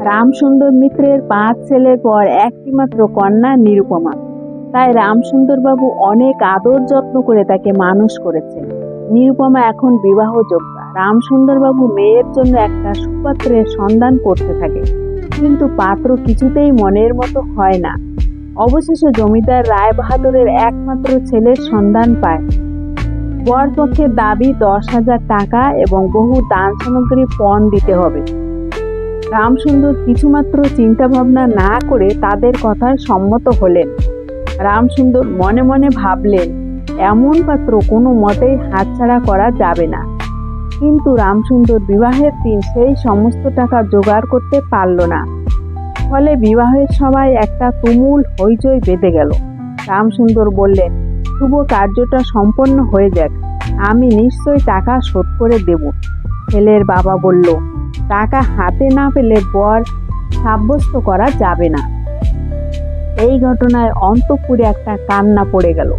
রামসুন্দর মিত্রের 5 ছেলের পর একটি মাত্র কন্যা নিরুপমা। তাই রামসুন্দর বাবু অনেক আদর যত্ন করে তাকে মানুষ করেছেন। নিরুপমা এখন বিবাহযোগ্যা। রামসুন্দর বাবু মেয়ের জন্য একটা সুপাত্রের সন্ধান করতে থাকে, কিন্তু পাত্র কিছুতেই মনের মতো হয় না। অবশেষে জমিদার রায়বাহাদুরের একমাত্র ছেলের সন্ধান পায়। বরপক্ষের দাবি 10,000 টাকা এবং বহু দান সামগ্রী পণ দিতে হবে। রামসুন্দর কিছুমাত্র চিন্তা ভাবনা না করে তাদের কথায় সম্মত হলেন। রামসুন্দর মনে মনে ভাবলেন, এমন পাত্র কোনো মতেই হাতছাড়া করা যাবে না। কিন্তু রামসুন্দর বিবাহের দিন সেই সমস্ত টাকা জোগাড় করতে পারল না। ফলে বিবাহের সভায় একটা তুমুল হইচই বেঁধে গেল। রামসুন্দর বললেন, শুভ কার্যটা সম্পন্ন হয়ে যাক, আমি নিশ্চয় টাকা শোধ করে দেব। ছেলের বাবা বলল, টাকা হাতে না পেলে বর সাব্যস্ত করা যাবে না। এই ঘটনায় অন্তঃপুরে একটা কান্না পড়ে গেল।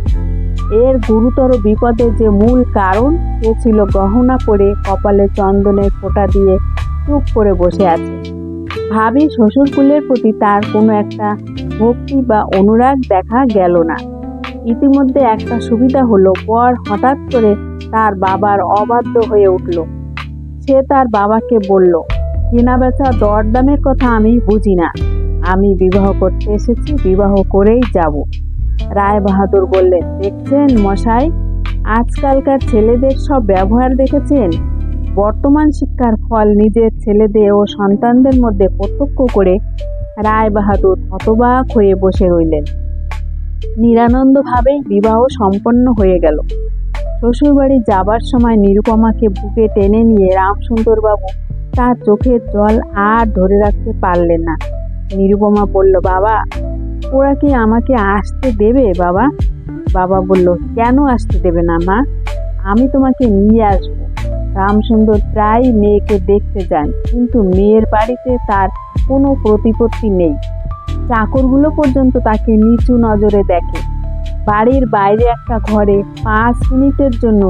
এর গুরুতর বিপদের যে মূল কারণ, সে ছিল গহনা পরে কপালে চন্দনের ফোঁটা দিয়ে চুপ করে বসে আছে। ভাবি শ্বশুরকুলের প্রতি তার কোনো একটা ভক্তি বা অনুরাগ দেখা গেল না। ইতিমধ্যে একটা সুবিধা হলো, বর হঠাৎ করে তার বাবার অবাধ্য হয়ে উঠল। সে তার বাবাকে বলল, কেনাবেচা দরদামের কথা আমি বুঝি না, আমি বিবাহ করতে এসেছি, বিবাহ করেই যাব। রায়বাহাদুর বললেন, দেখছেন মশাই, আজকালকার ছেলেদের সব ব্যবহার দেখেছেন? বর্তমান শিক্ষার ফল নিজের ছেলেদের ও সন্তানদের মধ্যে প্রত্যক্ষ করে রায়বাহাদুর হতবাক হয়ে বসে রইলেন। নিরানন্দভাবেই বিবাহ সম্পন্ন হয়ে গেল। শ্বশুরবাড়ি যাবার সময় নিরুপমাকে বুকে টেনে নিয়ে রামসুন্দর বাবু তার চোখের জল আর ধরে রাখতে পারলেন না। নিরুপমা বলল, বাবা, ওরা কি আমাকে আসতে দেবে? বাবা বাবা বলল, কেন আসতে দেবে না মা, আমি তোমাকে নিয়ে আসবো। রামসুন্দর প্রায় মেয়েকে দেখতে যান, কিন্তু মেয়ের বাড়িতে তার কোনো প্রতিপত্তি নেই। চাকরগুলো পর্যন্ত তাকে নিচু নজরে দেখে। বাড়ির বাইরে একটা ঘরে 5 মিনিটের জন্য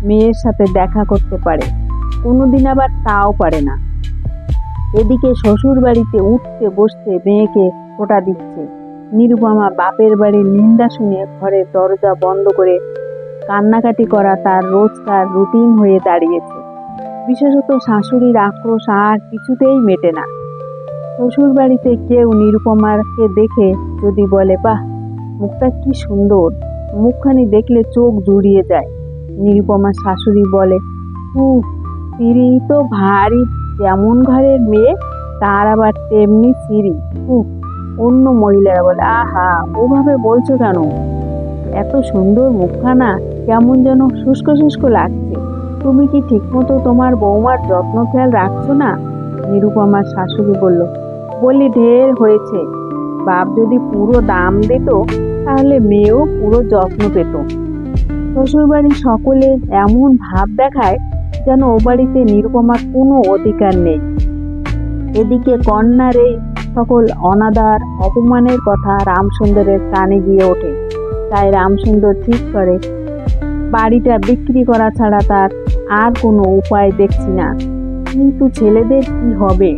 মেয়ের সাথে দেখা করতে পারে, কোনোদিন আবার তাও পারে না। এদিকে শ্বশুর বাড়িতে উঠতে বসতে মেয়েকে ফোঁটা দিচ্ছে। নিরুপমা বাপের বাড়ির নিন্দা শুনে ঘরের দরজা বন্ধ করে কান্নাকাটি করা তার রোজকার রুটিন হয়ে দাঁড়িয়েছে। বিশেষত শাশুড়ির আক্রোশ আর কিছুতেই মেটে না। শ্বশুর বাড়িতে কেউ নিরুপমাকে দেখে যদি বলে, বাহ, মুখটা কি সুন্দর, মুখখানি দেখলে চোখ জুড়িয়ে যায়। নিরুপমার শাশুড়ি বলে, সিঁড়ি তো ভারী, যেমন ঘরের মেয়ে তার আবার তেমনি সিঁড়ি। অন্য মহিলারা বলে, আহা, ওভাবে বলছো কেন, এত সুন্দর মুখখানা কেমন যেন শুষ্ক শুষ্ক লাগছে, তুমি কি ঠিকমতো তোমার বৌমার যত্ন খেয়াল রাখছো না? নিরুপমার শাশুড়ি বলি ঢের হয়েছে, বাপ যদি পুরো দাম দিত তাহলে মেয়েও পুরো যত্ন পেত। শ্বশুরবাড়ির সকলে এমন ভাব দেখায় যেন ও বাড়িতে নিরুপমার কোনো অধিকার নেই। এদিকে কন্যার এই সকল অনাদার অপমানের কথা রামসুন্দরের কানে গিয়ে ওঠে। তাই রামসুন্দর ঠিক করে, বাড়িটা বিক্রি করা ছাড়া তার আর কোনো উপায় দেখছি না। কিন্তু ছেলেদের কি হবে?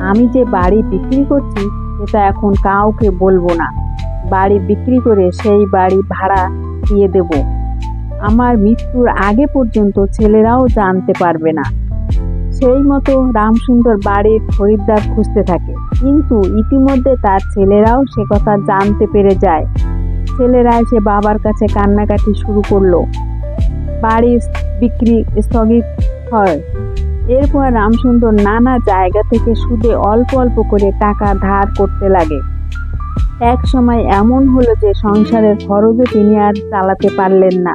আমি যে বাড়ি বিক্রি করছি সেটা এখন কাউকে বলবো না। বাড়ি বিক্রি করে সেই বাড়ি ভাড়া দিয়ে দেব। আমার মৃত্যুর আগে পর্যন্ত ছেলেরাও জানতে পারবে না। সেই মতো রামসুন্দর বাড়ির খরিদ্দার খুঁজতে থাকে, কিন্তু ইতিমধ্যে তার ছেলেরাও সে কথা জানতে পেরে যায়। ছেলেরা এসে বাবার কাছে কান্নাকাটি শুরু করলো। বাড়ি বিক্রি স্থগিত হয়। এরপর রামসুন্দর নানা জায়গা থেকে সুদে অল্প অল্প করে টাকা ধার করতে লাগে। এক সময় এমন হলো যে সংসারের খরচও তিনি আর চালাতে পারলেন না।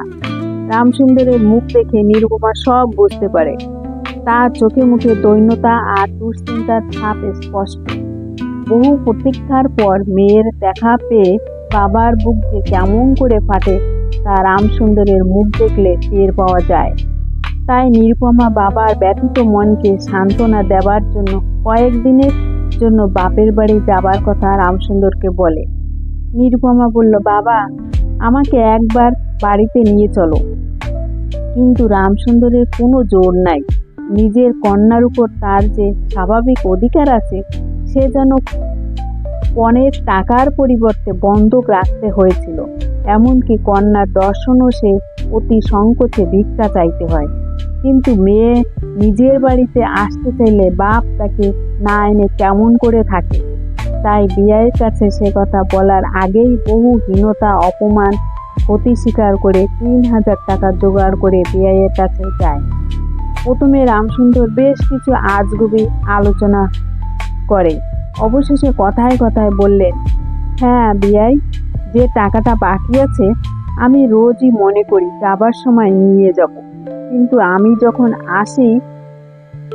রামসুন্দরের মুখ দেখে নিরুপমা সব বুঝতে পারে। তার চোখে মুখে দৈন্যতা আর দুশ্চিন্তার ছাপ স্পষ্ট। বহু প্রতীক্ষার পর মেয়ের দেখা পেয়ে বাবার বুক যে কেমন করে ফাটে তা রামসুন্দরের মুখ দেখলে টের পাওয়া যায়। তাই নিরুপমা বাবার ব্যথিত মনকে সান্ত্বনা দেবার জন্য কয়েকদিনের জন্য বাপের বাড়ি যাবার কথা রামসুন্দরকে বলে। নিরুপমা বলল, বাবা, আমাকে একবার বাড়িতে নিয়ে চলো। কিন্তু রামসুন্দরের কোনো জোর নাই। নিজের কন্যার উপর তার যে স্বাভাবিক অধিকার আছে সে যেন পণের টাকার পরিবর্তে বন্ধক রাখতে হয়েছিল। এমনকি কন্যার দর্শনও সে অতি সংকোচে ভিক্ষা চাইতে হয়। কিন্তু মেয়ে নিজের বাড়িতে আসতে চাইলে বাপ তাকে না এনে কেমন করে থাকে। তাই বিয়ের কাছে সে কথা বলার আগেই বহু হীনতা অপমান ক্ষতি স্বীকার করে 3,000 টাকা জোগাড় করে বিয়ের কাছে যায়। প্রথমে রামসুন্দর বেশ কিছু আজগুবি আলোচনা করে, অবশেষে কথায় কথায় বললেন, হ্যাঁ বিয়াই, যে টাকাটা বাকি আছে আমি রোজই মনে করি যাবার সময় নিয়ে যাব, কিন্তু আমি যখন আসি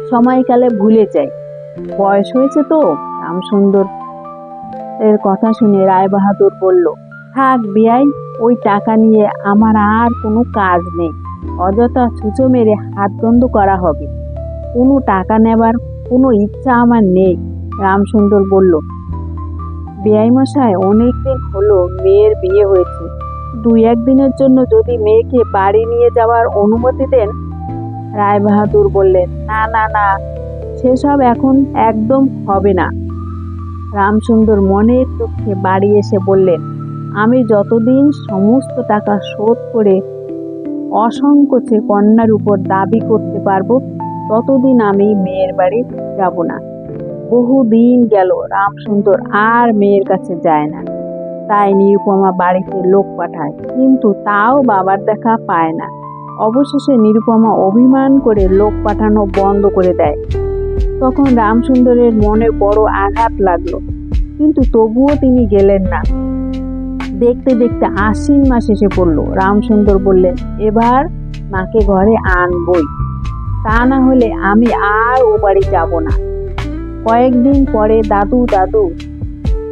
সময়কালে ভুলে যাই। বয়স হয়েছে তো। রামসুন্দর এর কথা শুনে রায়বাহাদুর বলল, থাক বিয়াই, ওই টাকা নিয়ে আমার আর কোনো কাজ নেই। অযথা ছুঁচো মেরে হাত বন্ধ করা হবে। কোনো টাকা নেবার কোনো ইচ্ছা আমার নেই। রামসুন্দর বলল, বেয়াই মশাই, অনেকদিন হলো মেয়ের বিয়ে হয়েছে, 2-1 দিনের জন্য যদি মেয়েকে বাড়ি নিয়ে যাওয়ার অনুমতি দেন। রায়বাহাদুর বললেন, না না না, সেসব এখন একদম হবে না। রামসুন্দর মনের দুঃখে বাড়ি এসে বললেন, আমি যতদিন সমস্ত টাকা শোধ করে অসংকোচে কন্যার উপর দাবি করতে পারবো ততদিন আমি মেয়ের বাড়ি যাব না। বহুদিন গেল রামসুন্দর আর মেয়ের কাছে যায় না। তাই নিরুপমা বাড়িতে লোক পাঠায়, কিন্তু তাও বাবার দেখা পায় না। অবশেষে নিরুপমা অভিমান করে লোক পাঠানো বন্ধ করে দেয়। তখন রামসুন্দরের মনে বড় আঘাত লাগলো, কিন্তু তবুও তিনি গেলেন না। দেখতে দেখতে আশ্বিন মাস এসে পড়লো। রামসুন্দর বললেন, এবার মাকে ঘরে আনবই, তা না হলে আমি আর ও বাড়ি যাব না। কয়েকদিন পরে, দাদু দাদু,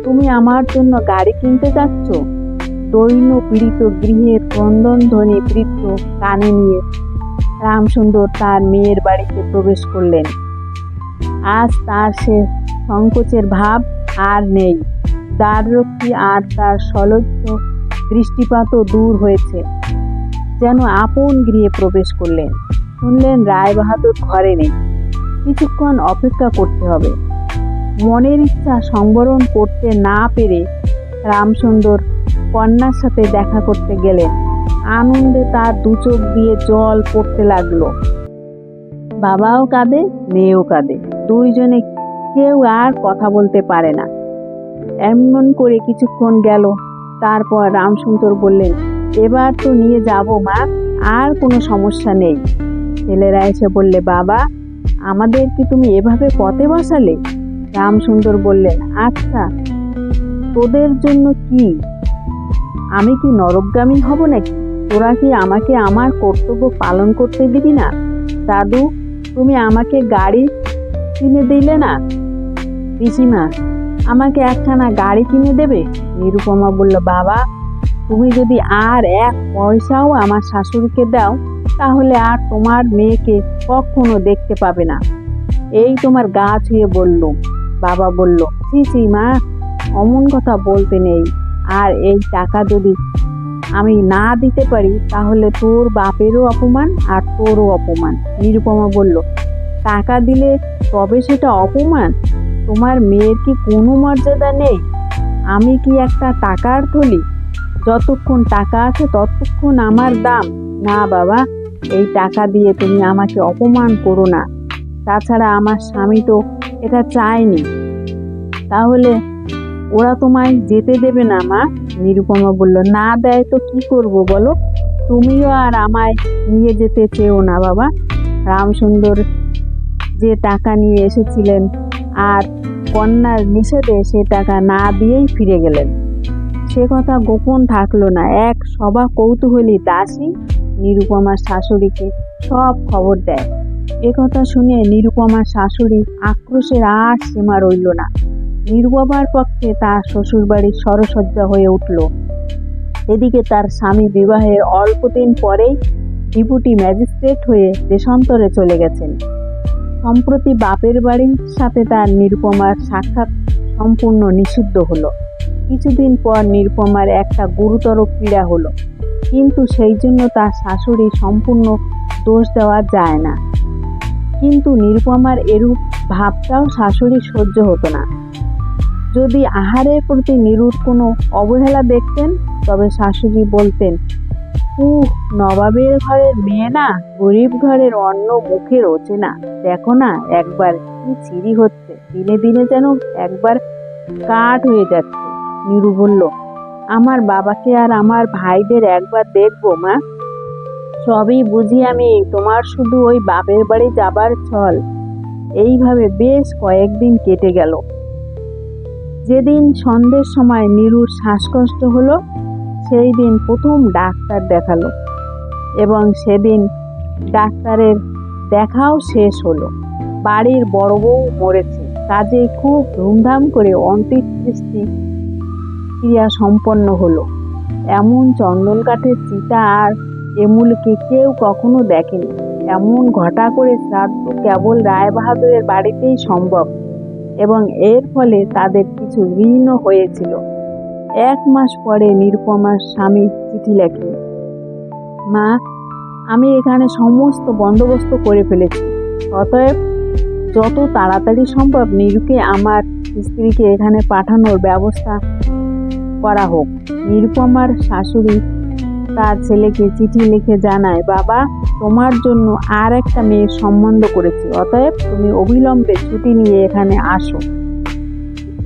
তুমি আমার জন্য গাড়ি কিনতে যাচ্ছ? দৈন্য পীড়িত গৃহের ক্রন্দন ধ্বনি বৃদ্ধ কানে নিয়ে রামসুন্দর তার মেয়ের বাড়িতে প্রবেশ করলেন। আজ তার সে সংকোচের ভাব আর নেই। দ্বাররক্ষী আর তার সলজ্জ দৃষ্টিপাতও দূর হয়েছে, যেন আপন গৃহে প্রবেশ করলেন। শুনলেন রায়বাহাদুর ঘরে নেই, কিছুক্ষণ অপেক্ষা করতে হবে। মনের ইচ্ছা সংবরণ করতে না পেরে রামসুন্দর কন্যার সাথে দেখা করতে গেলেন। আনন্দে তার 2 চোখ দিয়ে জল পড়তে লাগলো। বাবাও কাঁদে, মেয়েও কাঁদে, দুইজনে কেউ আর কথা বলতে পারে না। এমন করে কিছুক্ষণ গেল। তারপর রামসুন্দর বললেন, এবার তো নিয়ে যাব মা, আর কোনো সমস্যা নেই। ছেলেরা এসে বললে, বাবা, আমাদের কি তুমি এভাবে পথে বসালে? রামসুন্দর বললেন, আচ্ছা, তোদের জন্য কি আমি কি নরকগামী হব নাকি? তোরা কি আমাকে আমার কর্তব্য পালন করতে দিবি না? দাদু, তুমি আমাকে গাড়ি কিনে দিলে না? পিসিমা, আমাকে একখানা গাড়ি কিনে দেবে? নিরুপমা বলল, বাবা, তুমি যদি আর 1 পয়সাও আমার শাশুড়িকে দাও তাহলে আর তোমার মেয়েকে কখনো দেখতে পাবে না। এই তোমার গা ছুঁয়ে বলল। বাবা বলল, ছি ছি মা, অমন কথা বলতে নেই। আর এই টাকা যদি আমি না দিতে পারি তাহলে তোর বাপেরও অপমান আর তোরও অপমান। নিরুপমা বলল, টাকা দিলে তবে সেটা অপমান? তোমার মেয়ের কি কোনো মর্যাদা নেই? আমি কি একটা টাকার থলি? যতক্ষণ টাকা আছে ততক্ষণ আমার দাম। না বাবা, এই টাকা দিয়ে তুমি আমাকে অপমান করো না। তাছাড়া আমার স্বামী তো এটা চায়নি। তাহলে ওরা তোমায় যেতে দেবে না মা? নিরুপমা বলল, না দেয় তো কি করব বলো? তুমিও আর আমায় নিয়ে যেতে চেও না বাবা। রামসুন্দর যে টাকা নিয়ে এসেছিলেন আর কন্যার নিষেধে সে টাকা না দিয়েই ফিরে গেলেন। সে কথা গোপন থাকলো না। এক সভা কৌতূহলী দাসী নিরুপমার শাশুড়িকে সব খবর দেয়। একথা শুনে নিরুপমার শাশুড়ি আক্রোশের আর সীমা রইল না। নিরুপমার পক্ষে তার শ্বশুরবাড়ির সরসজ্জা হয়ে উঠল। এদিকে তার স্বামী বিবাহের অল্পদিন পরেই ডেপুটি ম্যাজিস্ট্রেট হয়ে দেশান্তরে চলে গেছেন। সম্প্রতি বাপের বাড়ির সাথে তার নিরুপমার সাক্ষাৎ সম্পূর্ণ নিষিদ্ধ হলো। কিছুদিন পর নিরুপমার একটা গুরুতর পীড়া হলো, কিন্তু সেই জন্য তার শাশুড়ি সম্পূর্ণ দোষ দেওয়া যায় না। কিন্তু নিরুপমার এরূপ ভাবটাও শাশুড়ি সহ্য হতো না। যদি আহারের প্রতি নিরুর কোনো অবহেলা দেখতেন তবে শাশুড়ি বলতেন, নবাবের ঘরের মেয়ে না, গরিব ঘরের অন্ন মুখে রোচে না, দেখো না একবার কি চিরি হচ্ছে, দিনে দিনে যেন একবার কাঠ হয়ে যাচ্ছে। নিরু বলল, আমার বাবাকে আর আমার ভাইদের একবার দেখবো মা। সবই বুঝি আমি, তোমার শুধু ওই বাপের বাড়ি যাবার ছল। এইভাবে বেশ কয়েকদিন কেটে গেল। যেদিন সন্ধ্যের সময় নিরুর শ্বাসকষ্ট হলো সেই দিন প্রথম ডাক্তার দেখালো এবং সেদিন ডাক্তারের দেখাও শেষ হলো। বাড়ির বড় বউ মরেছে, কাজে খুব ধুমধাম করে অন্ত্যেষ্টি ক্রিয়া সম্পন্ন হলো। এমন চন্দন কাঠের চিতা আর এমুলকে কেউ কখনো দেখেনি। এমন ঘটা করে শ্রাদ্ধ কেবল রায়বাহাদুরের বাড়িতেই সম্ভব এবং এর ফলে তাদের কিছু ঋণও হয়েছিল। 1 মাস পরে নিরুপমার স্বামী চিঠি লেখেন, মা, আমি এখানে সমস্ত বন্দোবস্ত করে ফেলেছি, অতএব যত তাড়াতাড়ি সম্ভব নিরুকে আমার স্ত্রীকে এখানে পাঠানোর ব্যবস্থা করা হোক। নিরুপমার শাশুড়ি তার ছেলেকে চিঠি লিখে জানায়, বাবা, তোমার জন্য আর একটা মেয়ের সম্বন্ধ করেছি, অতএব তুমি অবিলম্বে ছুটি নিয়ে এখানে আসো।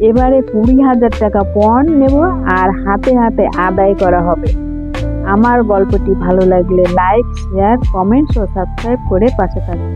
এবারে 20,000 টাকা পণ নেব আর হাতে হাতে আদায় করা হবে। আমার গল্পটি ভালো লাগলে লাইক, শেয়ার, কমেন্টস ও সাবস্ক্রাইব করে পাশে থাকুন।